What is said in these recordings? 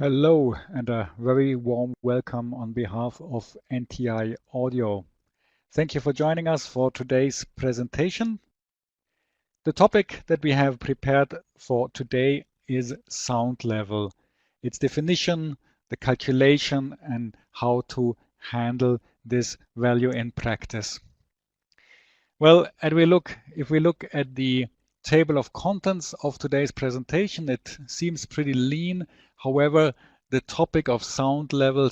Hello and a very warm welcome on behalf of NTI Audio. Thank you for joining us for today's presentation. The topic that we have prepared for today is sound level, its definition, the calculation, and how to handle this value in practice. Well, if we look at the table of contents of today's presentation, it seems pretty lean. However, the topic of sound level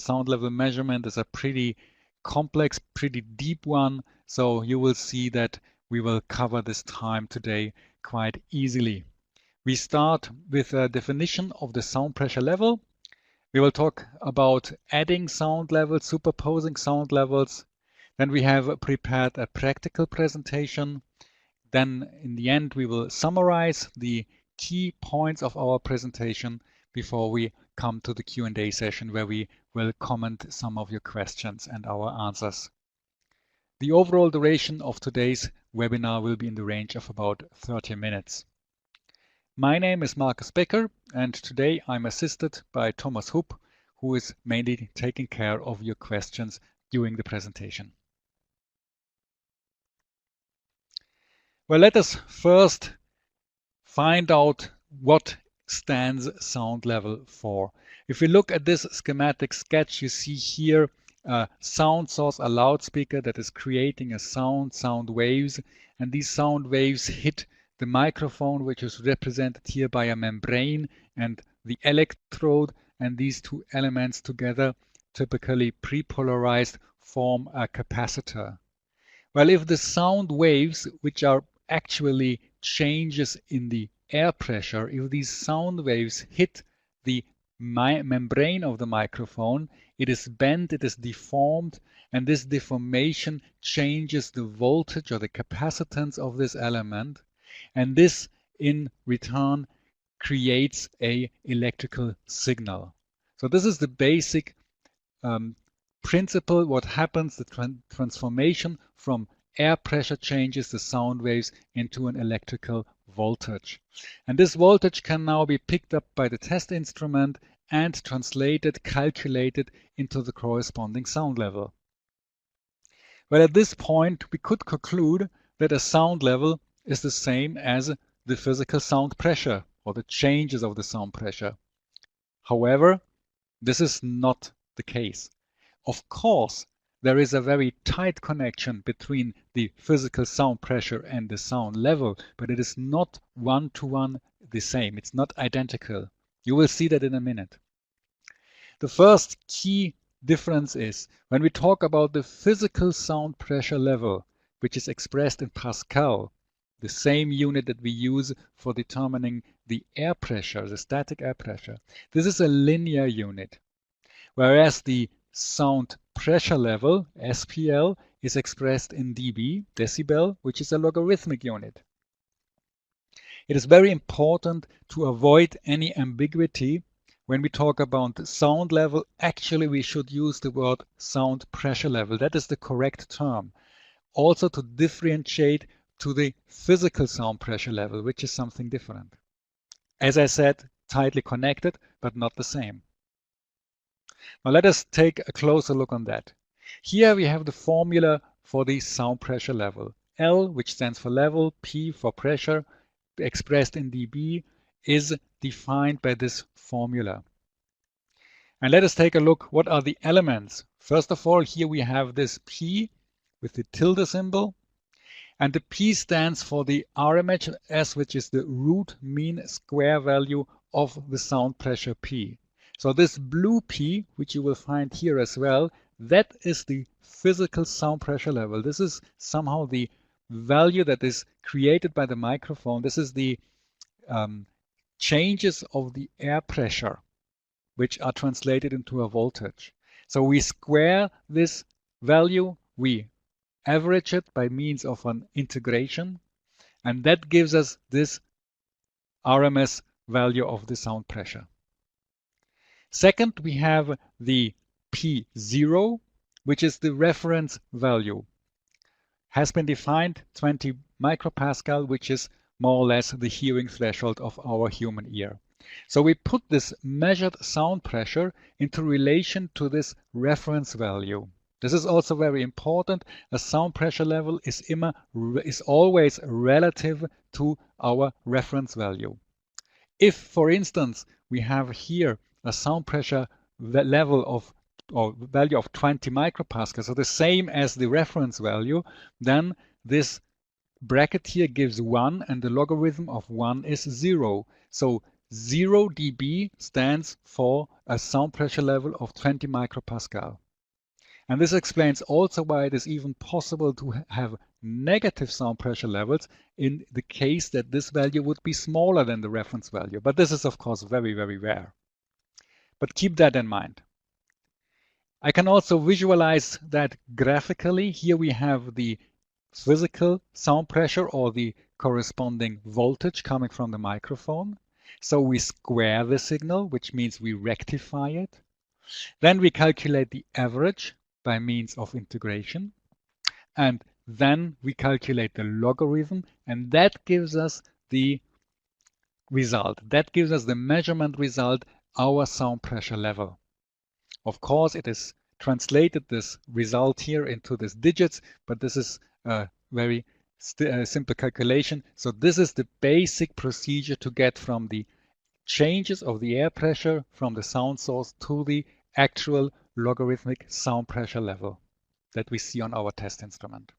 measurement is a pretty complex, pretty deep one. So you will see that we will cover this time today quite easily. We start with a definition of the sound pressure level. We will talk about adding sound levels, superposing sound levels. Then we have prepared a practical presentation. Then in the end, we will summarize the key points of our presentation before we come to the Q&A session where we will comment some of your questions and our answers. The overall duration of today's webinar will be in the range of about 30 minutes. My name is Markus Becker, and today I'm assisted by Thomas Hupp, who is mainly taking care of your questions during the presentation. Well, let us first find out what stands sound level for. If we look at this schematic sketch, you see here a sound source, a loudspeaker that is creating a sound waves, and these sound waves hit the microphone, which is represented here by a membrane and the electrode, and these two elements together, typically prepolarized, form a capacitor. Well, if the sound waves, which are actually changes in the air pressure, if these sound waves hit the membrane of the microphone, it is bent, it is deformed, and this deformation changes the voltage or the capacitance of this element, and this in return creates an electrical signal. So this is the basic principle. What happens, the transformation from air pressure changes the sound waves into an electrical voltage. And this voltage can now be picked up by the test instrument and translated, calculated into the corresponding sound level. Well, at this point, we could conclude that a sound level is the same as the physical sound pressure or the changes of the sound pressure. However, this is not the case. Of course, there is a very tight connection between the physical sound pressure and the sound level, but it is not one-to-one the same. It's not identical. You will see that in a minute. The first key difference is when we talk about the physical sound pressure level, which is expressed in Pascal, the same unit that we use for determining the air pressure, the static air pressure. This is a linear unit, whereas the sound pressure level, SPL, is expressed in dB, decibel, which is a logarithmic unit. It is very important to avoid any ambiguity when we talk about sound level. Actually, we should use the word sound pressure level. That is the correct term. Also to differentiate to the physical sound pressure level, which is something different. As I said, tightly connected, but not the same. Now let us take a closer look on that. Here we have the formula for the sound pressure level. L, which stands for level, P for pressure, expressed in dB, is defined by this formula. And let us take a look, what are the elements? First of all, here we have this P with the tilde symbol, and the P stands for the RMS, which is the root mean square value of the sound pressure P. So this blue P, which you will find here as well, that is the physical sound pressure level. This is somehow the value that is created by the microphone. This is the changes of the air pressure, which are translated into a voltage. So we square this value, we average it by means of an integration, and that gives us this RMS value of the sound pressure. Second, we have the P0, which is the reference value. Has been defined 20 micropascal, which is more or less the hearing threshold of our human ear. So we put this measured sound pressure into relation to this reference value. This is also very important. A sound pressure level is always relative to our reference value. If, for instance, we have here a sound pressure level of or value of 20 micropascals, so the same as the reference value, then this bracket here gives 1 and the logarithm of 1 is 0. So 0 dB stands for a sound pressure level of 20 micropascal. And this explains also why it is even possible to have negative sound pressure levels in the case that this value would be smaller than the reference value. But this is, of course, very, very rare. But keep that in mind. I can also visualize that graphically. Here we have the physical sound pressure or the corresponding voltage coming from the microphone. So we square the signal, which means we rectify it. Then we calculate the average by means of integration. And then we calculate the logarithm, and that gives us the result. That gives us the measurement result, our sound pressure level. Of course, it is translated this result here into these digits, but this is a very simple calculation. So this is the basic procedure to get from the changes of the air pressure from the sound source to the actual logarithmic sound pressure level that we see on our test instrument.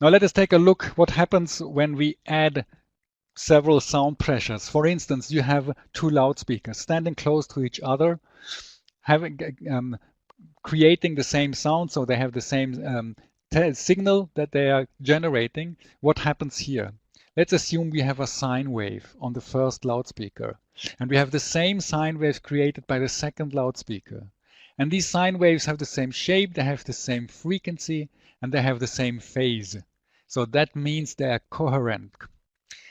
Now let us take a look what happens when we add several sound pressures. For instance, you have two loudspeakers standing close to each other, creating the same sound, so they have the same signal that they are generating. What happens here? Let's assume we have a sine wave on the first loudspeaker, and we have the same sine waves created by the second loudspeaker. And these sine waves have the same shape, they have the same frequency, and they have the same phase. So that means they are coherent.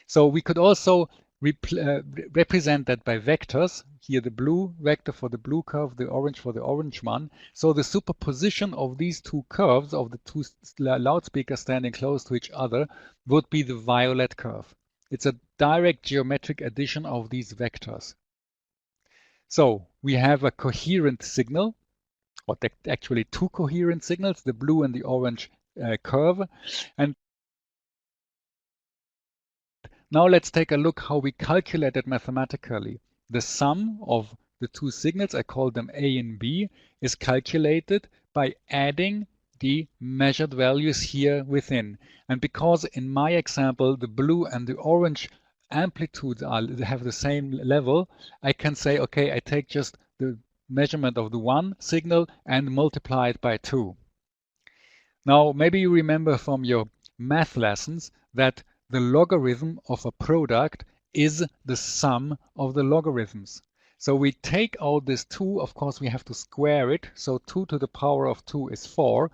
So we could also represent that by vectors. Here the blue vector for the blue curve, the orange for the orange one. So the superposition of these two curves, of the two loudspeakers standing close to each other, would be the violet curve. It's a direct geometric addition of these vectors. So we have a coherent signal, or actually two coherent signals, the blue and the orange curve. And now let's take a look how we calculate it mathematically. The sum of the two signals, I call them A and B, is calculated by adding the measured values here within. And because in my example the blue and the orange amplitudes have the same level, I can say, okay, I take just the measurement of the one signal and multiply it by 2. Now maybe you remember from your math lessons that the logarithm of a product is the sum of the logarithms. So we take out this 2, of course we have to square it, so 2 to the power of 2 is 4.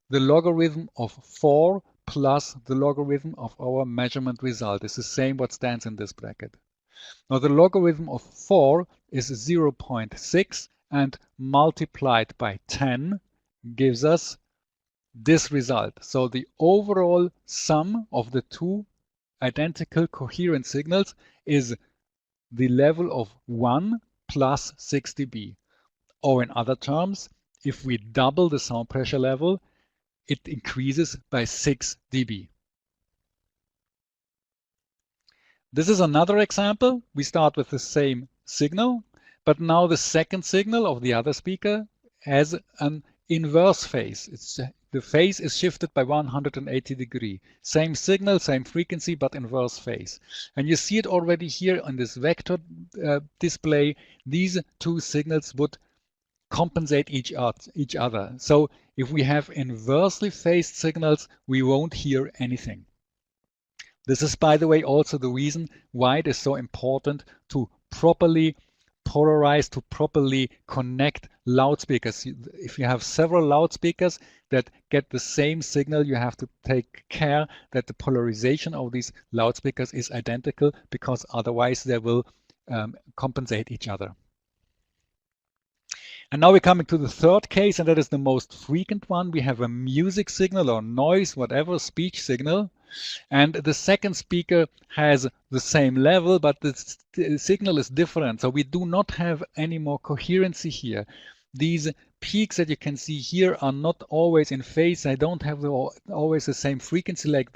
The logarithm of 4 plus the logarithm of our measurement result is the same what stands in this bracket. Now the logarithm of 4 is 0.6 and multiplied by 10 gives us this result. So the overall sum of the two identical coherent signals is the level of 1 plus 6 dB. Or in other terms, if we double the sound pressure level, it increases by 6 dB. This is another example. We start with the same signal, but now the second signal of the other speaker has an inverse phase. The phase is shifted by 180 degrees. Same signal, same frequency, but inverse phase. And you see it already here on this vector display. These two signals would compensate each other. So if we have inversely phased signals, we won't hear anything. This is, by the way, also the reason why it is so important to properly polarize, to properly connect loudspeakers. If you have several loudspeakers that get the same signal, you have to take care that the polarization of these loudspeakers is identical, because otherwise they will compensate each other. And now we're coming to the third case, and that is the most frequent one. We have a music signal or noise, whatever, speech signal. And the second speaker has the same level, but the signal is different. So we do not have any more coherency here. These peaks that you can see here are not always in phase. I don't have always the same frequency like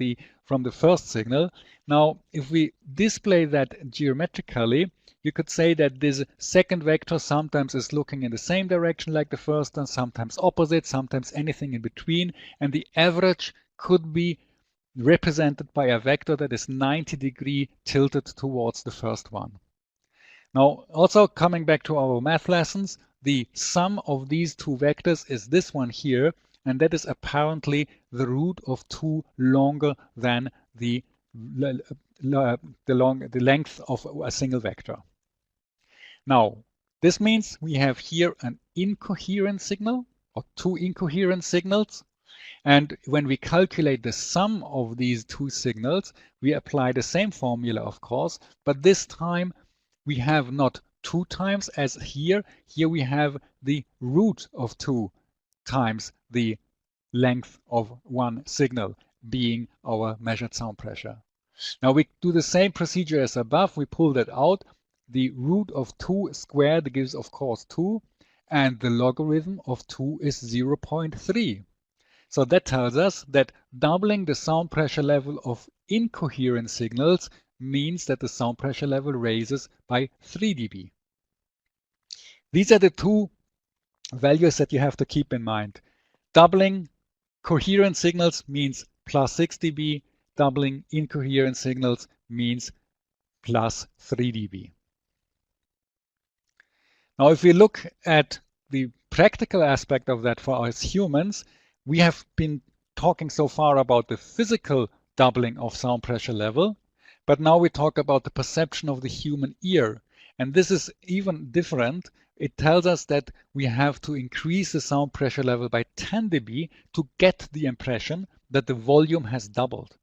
from the first signal. Now, if we display that geometrically, you could say that this second vector sometimes is looking in the same direction like the first one, sometimes opposite, sometimes anything in between, and the average could be represented by a vector that is 90° tilted towards the first one. Now, also coming back to our math lessons, the sum of these two vectors is this one here, and that is apparently the root of 2 longer than the length of a single vector. Now, this means we have here an incoherent signal, or 2 incoherent signals. And when we calculate the sum of these 2 signals, we apply the same formula, of course, but this time we have not 2 times as here. Here we have the root of 2 times the length of one signal, being our measured sound pressure. Now we do the same procedure as above. We pull that out. The root of 2 squared gives, of course, 2, and the logarithm of 2 is 0.3. So that tells us that doubling the sound pressure level of incoherent signals means that the sound pressure level raises by 3 dB. These are the 2 values that you have to keep in mind. Doubling coherent signals means plus 6 dB. Doubling incoherent signals means plus 3 dB. Now, if we look at the practical aspect of that for us humans, we have been talking so far about the physical doubling of sound pressure level, but now we talk about the perception of the human ear. And this is even different. It tells us that we have to increase the sound pressure level by 10 dB to get the impression that the volume has doubled.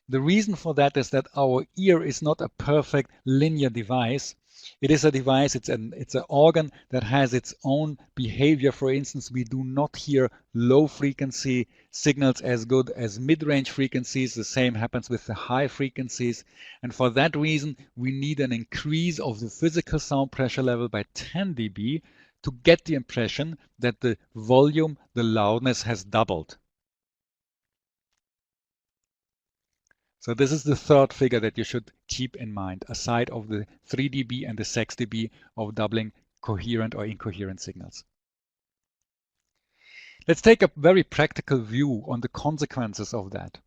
The reason for that is that our ear is not a perfect linear device. It is a device, it's an organ that has its own behavior. For instance, we do not hear low frequency signals as good as mid-range frequencies. The same happens with the high frequencies. And for that reason, we need an increase of the physical sound pressure level by 10 dB to get the impression that the volume, the loudness has doubled. So this is the third figure that you should keep in mind, aside of the 3 dB and the 6 dB of doubling coherent or incoherent signals. Let's take a very practical view on the consequences of that.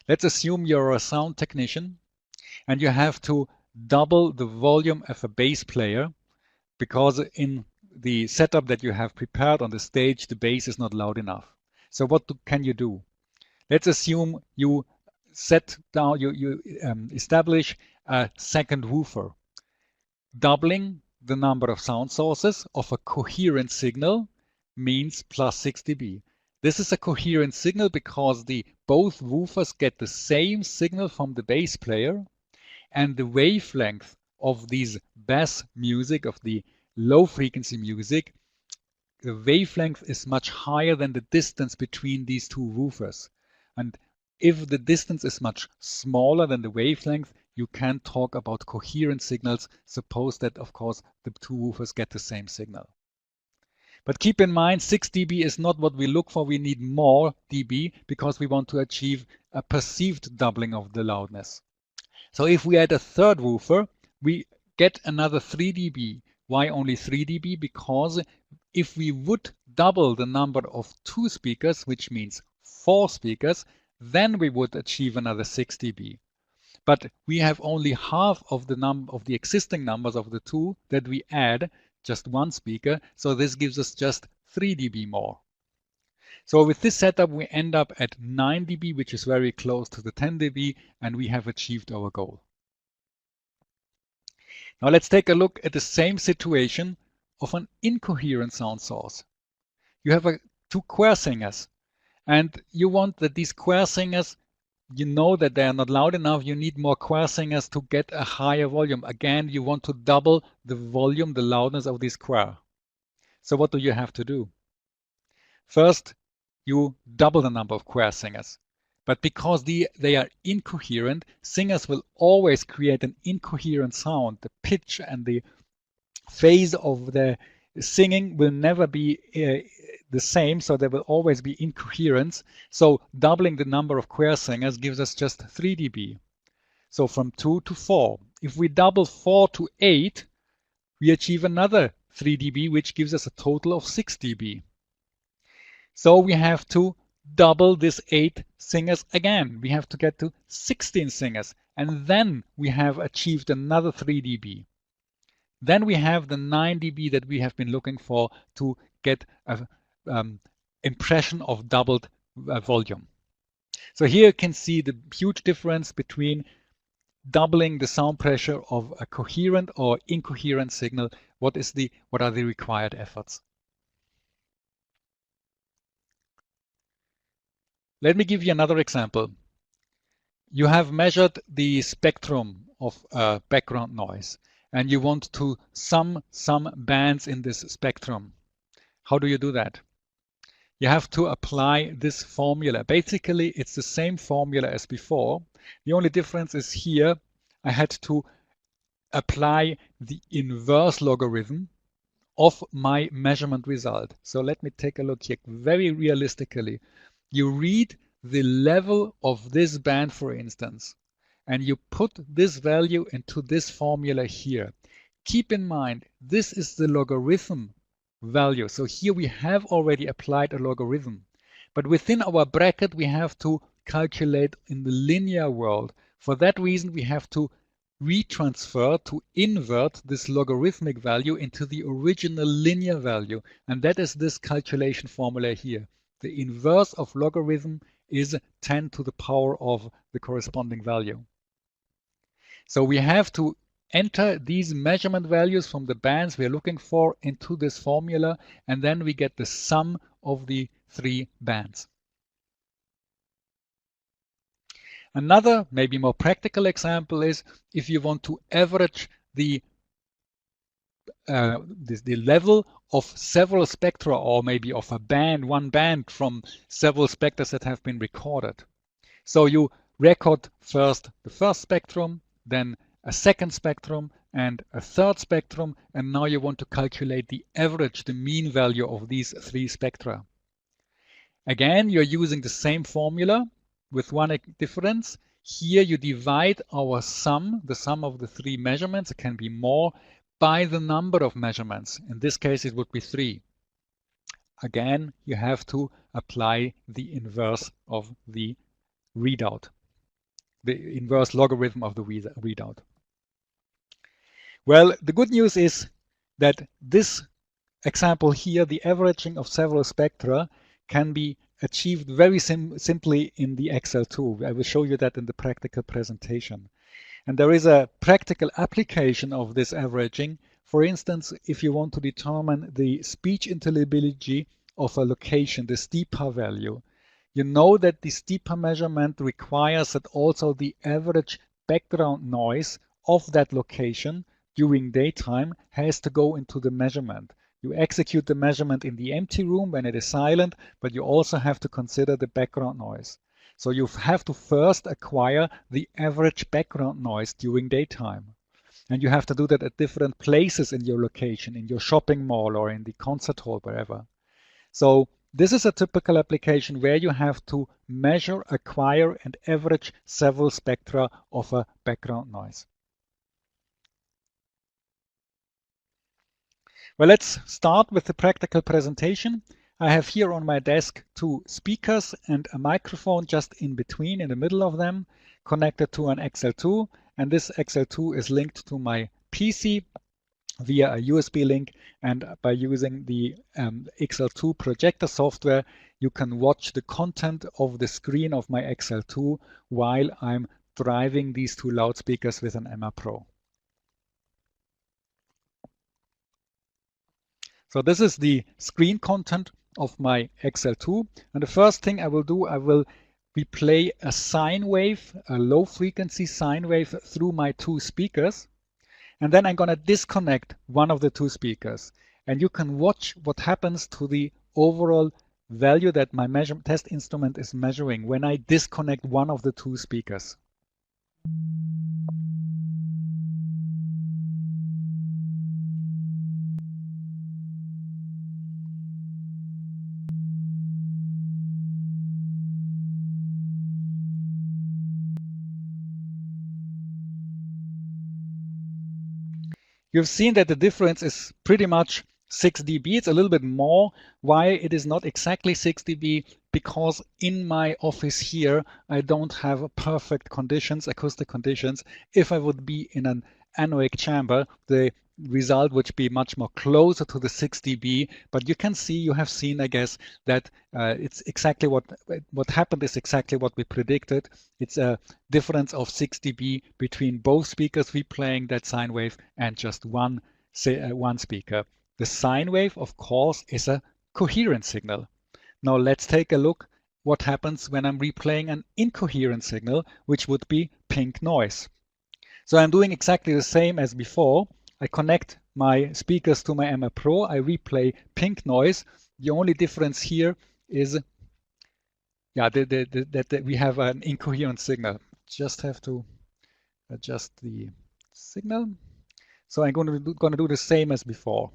Let's assume you're a sound technician and you have to double the volume of a bass player because in the setup that you have prepared on the stage, the bass is not loud enough. So what can you do? Let's assume you establish a second woofer. Doubling the number of sound sources of a coherent signal means plus 6 dB. This is a coherent signal because both woofers get the same signal from the bass player, and the wavelength of these bass music, of the low frequency music, the wavelength is much higher than the distance between these two woofers. And if the distance is much smaller than the wavelength, you can talk about coherent signals. Suppose that, of course, the two woofers get the same signal. But keep in mind, 6 dB is not what we look for. We need more dB because we want to achieve a perceived doubling of the loudness. So if we add a third woofer, we get another 3 dB. Why only 3 dB? Because if we would double the number of 2 speakers, which means 4 speakers, then we would achieve another 6 dB. But we have only half of the existing numbers of the 2 that we add, just 1 speaker, so this gives us just 3 dB more. So with this setup, we end up at 9 dB, which is very close to the 10 dB, and we have achieved our goal. Now let's take a look at the same situation of an incoherent sound source. You have 2 choir singers, and you want that these choir singers, you know that they are not loud enough. You need more choir singers to get a higher volume. Again, you want to double the volume, the loudness of this choir. So what do you have to do? First, you double the number of choir singers, But because they are incoherent, singers will always create an incoherent sound. The pitch and the phase of the singing will never be the same, so there will always be incoherence. So doubling the number of choir singers gives us just 3 dB. So from 2 to 4. If we double 4 to 8, we achieve another 3 dB, which gives us a total of 6 dB. So we have to double this 8 singers again. We have to get to 16 singers, and then we have achieved another 3 dB. Then we have the 9 dB that we have been looking for to get an impression of doubled volume. So here you can see the huge difference between doubling the sound pressure of a coherent or incoherent signal. What are the required efforts? Let me give you another example. You have measured the spectrum of background noise, and you want to sum some bands in this spectrum. How do you do that? You have to apply this formula. Basically, it's the same formula as before. The only difference is here I had to apply the inverse logarithm of my measurement result. So let me take a look here very realistically. You read the level of this band, for instance, and you put this value into this formula here. Keep in mind, this is the logarithm value. So here we have already applied a logarithm. But within our bracket, we have to calculate in the linear world. For that reason, we have to retransfer, to invert this logarithmic value into the original linear value. And that is this calculation formula here. The inverse of logarithm is 10 to the power of the corresponding value. So we have to enter these measurement values from the bands we are looking for into this formula, and then we get the sum of the 3 bands. Another, maybe more practical example is if you want to average the level of several spectra, or maybe of a band, one band from several spectra that have been recorded. So you record first the first spectrum, then a second spectrum, and a third spectrum, and now you want to calculate the average, the mean value of these 3 spectra. Again, you're using the same formula with one difference. Here you divide our sum, the sum of the 3 measurements, it can be more, by the number of measurements. In this case, it would be 3. Again, you have to apply the inverse of the readout, the inverse logarithm of the readout. Well, the good news is that this example here, the averaging of several spectra, can be achieved very simply in the Excel tool. I will show you that in the practical presentation. And there is a practical application of this averaging. For instance, if you want to determine the speech intelligibility of a location, the STIPA value, you know that the STIPA measurement requires that also the average background noise of that location during daytime has to go into the measurement. You execute the measurement in the empty room when it is silent, but you also have to consider the background noise. So you have to first acquire the average background noise during daytime. And you have to do that at different places in your location, in your shopping mall or in the concert hall, wherever. So this is a typical application where you have to measure, acquire, and average several spectra of a background noise. Well, let's start with the practical presentation. I have here on my desk 2 speakers and a microphone just in between, in the middle of them, connected to an XL2. And this XL2 is linked to my PC via a USB link. And by using the XL2 projector software, you can watch the content of the screen of my XL2 while I'm driving these 2 loudspeakers with an Emma Pro. So this is the screen content of my XL2. And the first thing I will do, I will replay a sine wave, a low frequency sine wave through my 2 speakers. And then I'm going to disconnect one of the 2 speakers. And you can watch what happens to the overall value that my test instrument is measuring when I disconnect one of the two speakers. You've seen that the difference is pretty much 6 dB. It's a little bit more. Why it is not exactly 6 dB? Because in my office here, I don't have perfect conditions, acoustic conditions. If I would be in an anechoic chamber, the result would be much more closer to the 6 dB. But you can see, you have seen, I guess, that it's exactly what happened is exactly what we predicted. It's a difference of 6 dB between both speakers replaying that sine wave and just one speaker. The sine wave, of course, is a coherent signal. Now let's take a look what happens when I'm replaying an incoherent signal, which would be pink noise. So I'm doing exactly the same as before. I connect my speakers to my MR Pro. I replay pink noise. The only difference here is, that we have an incoherent signal. Just have to adjust the signal. So I'm going to do the same as before.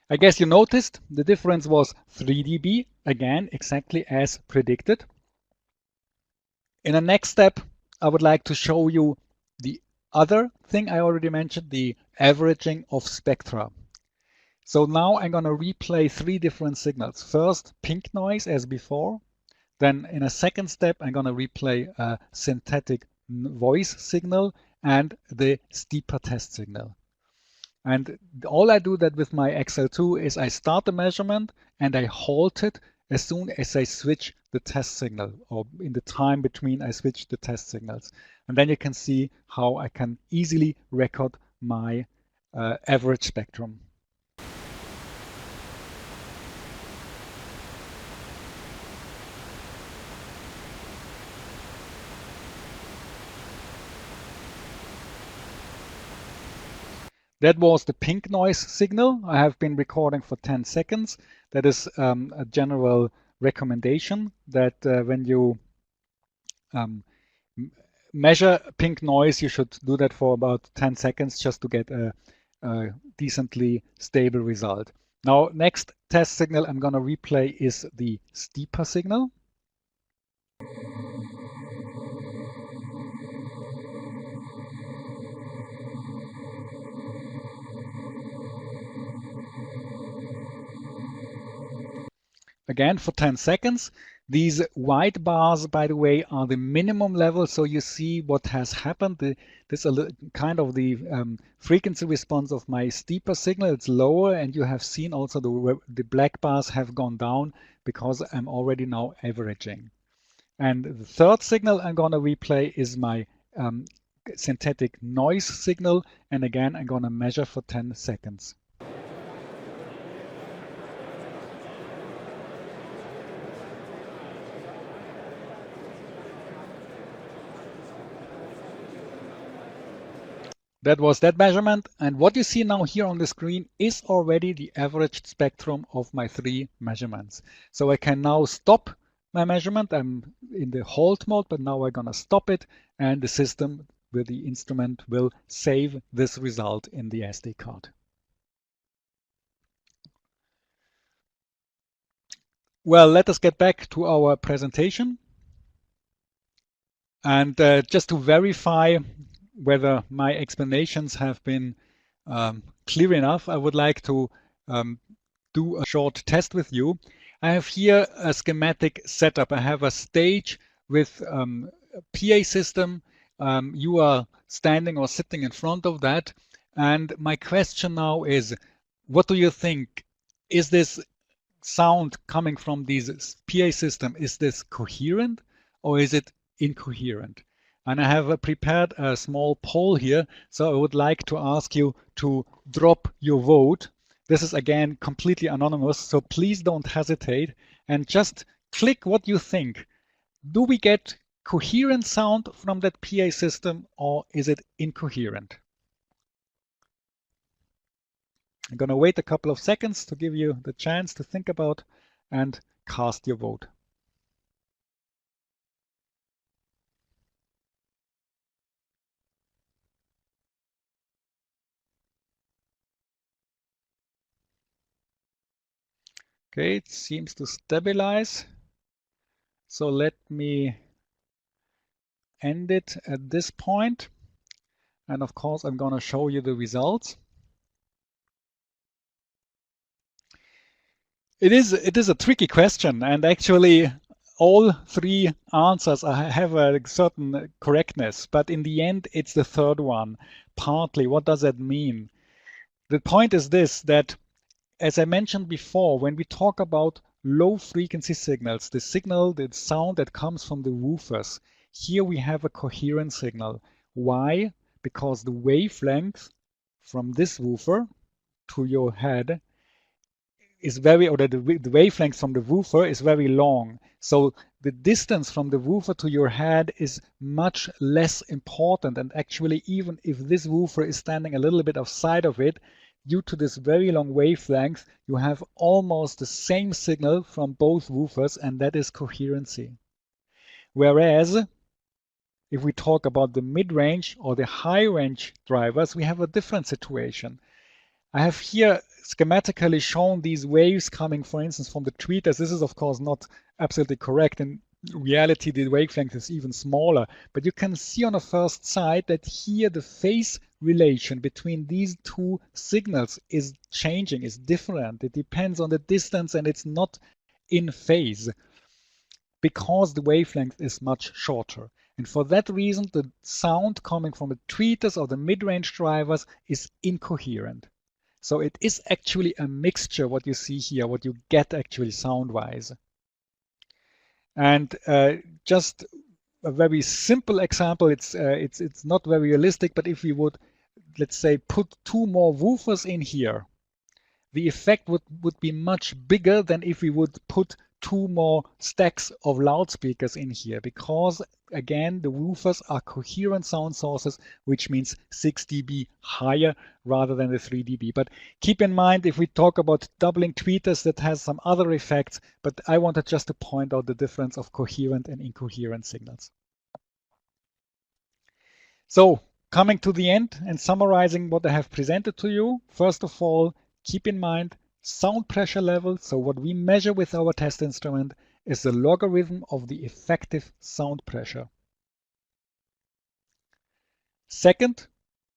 I guess you noticed the difference was 3 dB, again, exactly as predicted. In the next step, I would like to show you the other thing I already mentioned, the averaging of spectra. So now I'm going to replay 3 different signals. First, pink noise as before. Then in a second step, I'm going to replay a synthetic voice signal and the steeper test signal. And all I do that with my XL2 is I start the measurement and I halt it as soon as I switch the test signal, or in the time between I switch the test signals. And then you can see how I can easily record my average spectrum. That was the pink noise signal. I have been recording for 10 seconds. That is a general recommendation that when you measure pink noise, you should do that for about 10 seconds just to get a decently stable result. Now, next test signal I'm going to replay is the steeper signal. Again, for 10 seconds. These white bars, by the way, are the minimum level, so you see what has happened. This is kind of the frequency response of my steeper signal. It's lower, and you have seen also the black bars have gone down because I'm already now averaging. And the third signal I'm going to replay is my synthetic noise signal, and again, I'm going to measure for 10 seconds. That was that measurement, and what you see now here on the screen is already the averaged spectrum of my 3 measurements. So I can now stop my measurement. I'm in the halt mode, but now I'm gonna stop it, and the system with the instrument will save this result in the SD card. Well, let us get back to our presentation. And just to verify whether my explanations have been clear enough, I would like to do a short test with you. I have here a schematic setup. I have a stage with a PA system. You are standing or sitting in front of that. And my question now is, what do you think? Is this sound coming from this PA system, is this coherent or is it incoherent? And I have prepared a small poll here, so I would like to ask you to drop your vote This is again completely anonymous, so please don't hesitate and just click what you think. Do we get coherent sound from that PA system, or is it incoherent? I'm going to wait a couple of seconds to give you the chance to think about and cast your vote. Okay, it seems to stabilize. So let me end it at this point. And of course, I'm going to show you the results. It is a tricky question, and actually all three answers have a certain correctness, but in the end, it's the third one. Partly, what does that mean? The point is this, that as I mentioned before, when we talk about low frequency signals, the sound that comes from the woofers, here we have a coherent signal. Why? Because the wavelength from this woofer to your head is the wavelength from the woofer is very long. So the distance from the woofer to your head is much less important. And actually, even if this woofer is standing a little bit outside of it, due to this very long wavelength, you have almost the same signal from both woofers, and that is coherency. Whereas if we talk about the mid-range or the high-range drivers, we have a different situation. I have here schematically shown these waves coming, for instance, from the tweeters. This is, of course, not absolutely correct. In reality, the wavelength is even smaller. But you can see on the first sight that here the phase relation between these two signals is changing, is different. It depends on the distance, and it's not in phase because the wavelength is much shorter. And for that reason, the sound coming from the tweeters or the mid-range drivers is incoherent. So it is actually a mixture, what you see here, what you get actually sound-wise. And just a very simple example, it's not very realistic, but if we would, let's say, put two more woofers in here, the effect would be much bigger than if we would put two more stacks of loudspeakers in here, because again, the woofers are coherent sound sources, which means 6 dB higher rather than the 3 dB. But keep in mind, if we talk about doubling tweeters, that has some other effects, but I wanted just to point out the difference of coherent and incoherent signals. So coming to the end and summarizing what I have presented to you, first of all, keep in mind sound pressure level. So what we measure with our test instrument is the logarithm of the effective sound pressure. Second,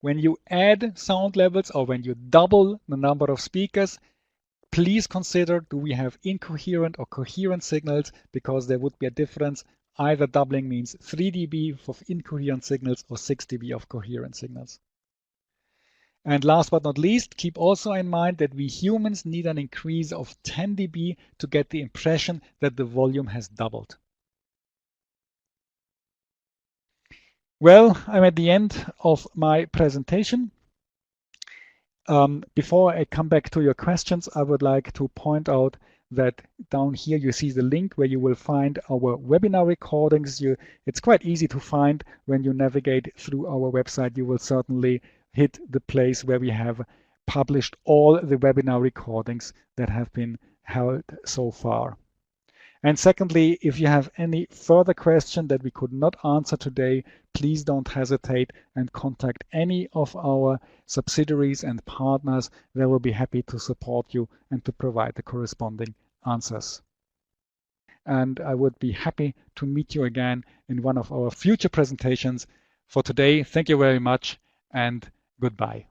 when you add sound levels or when you double the number of speakers, please consider, do we have incoherent or coherent signals, because there would be a difference. Either doubling means 3 dB of incoherent signals or 6 dB of coherent signals. And last but not least, keep also in mind that we humans need an increase of 10 dB to get the impression that the volume has doubled. Well, I'm at the end of my presentation. Before I come back to your questions, I would like to point out that down here you see the link where you will find our webinar recordings. It's quite easy to find when you navigate through our website. You will certainly hit the place where we have published all the webinar recordings that have been held so far. And secondly, if you have any further question that we could not answer today, please don't hesitate and contact any of our subsidiaries and partners. They will be happy to support you and to provide the corresponding answers. And I would be happy to meet you again in one of our future presentations. For today, thank you very much and goodbye.